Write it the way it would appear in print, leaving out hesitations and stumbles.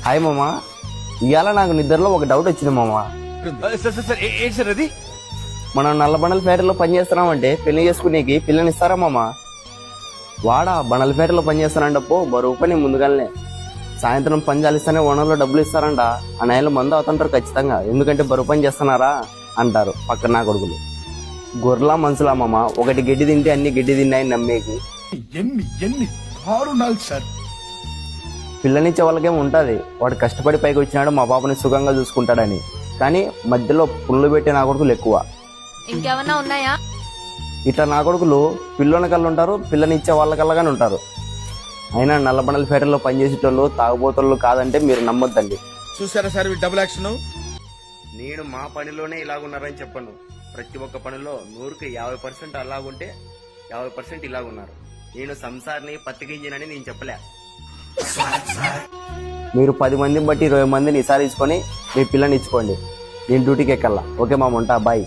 Hi మామ, ఇవాళ నాకు నిద్రలో ఒక డౌట్ వచ్చింది మామ. ఏంటి సార్ అది? మనం నల్లబండల ఫ్యాక్టరీలో పనిచేస్తున్నామంటే పెళ్లి చేసుకునేకి పిల్లని ఇస్తారా మామ? వాడా బండల ఫ్యాక్టరీలో పనిచేస్తానంటప్పో బరువు పని ముందుగానే సాయంత్రం పని చాలిస్తేనే ఓనర్లో డబ్బులు ఇస్తారంట. ఆ నెలలో మందు అవుతుంటారు ఖచ్చితంగా, ఎందుకంటే బరువు పని చేస్తున్నారా అంటారు పక్కన నా కొడుకులు. గొర్రెలా మనుషులా మామ, ఒకటి గడ్డి తింటే అన్ని గడ్డి తిన్నాయని నమ్మేకి. ఎన్ని దారుణాలు సార్. పిల్లనిచ్చే వాళ్ళకేమో ఉంటుంది, వాడు కష్టపడి పైకి వచ్చినాడు మా పాపని సుఖంగా చూసుకుంటాడని. కానీ మధ్యలో పుల్లు పెట్టే నా కొడుకులు ఎక్కువ. ఇంకేమన్నా ఉన్నాయా? ఇట్లా నా కొడుకులు పిల్లోని కళ్ళు ఉంటారు, పిల్లనిచ్చే వాళ్ళ కళ్ళగానే ఉంటారు. అయినా నల్లబండల ఫ్యాక్టరీలో పనిచేసేటోళ్ళు తాగుబోతోళ్ళు కాదంటే మీరు నమ్మొద్దండి. చూసారా సార్ డబుల్ యాక్షన్. నేను మా పనిలోనే ఇలాగున్నారని చెప్పను. ప్రతి ఒక్క పనిలో 100కి 50% అలాగుంటే 50% ఇలాగున్నారు. నేను సంసార్ని పత్తికించినని నేను చెప్పలే. మీరు 10 మందిని బట్టి 20 మందిని ఇసారి ఇచ్చుకొని మీ పిల్లని ఇచ్చుకోండి. నేను డ్యూటీకి ఎక్కల్లా. ఓకే మామ, ఉంటా, బాయ్.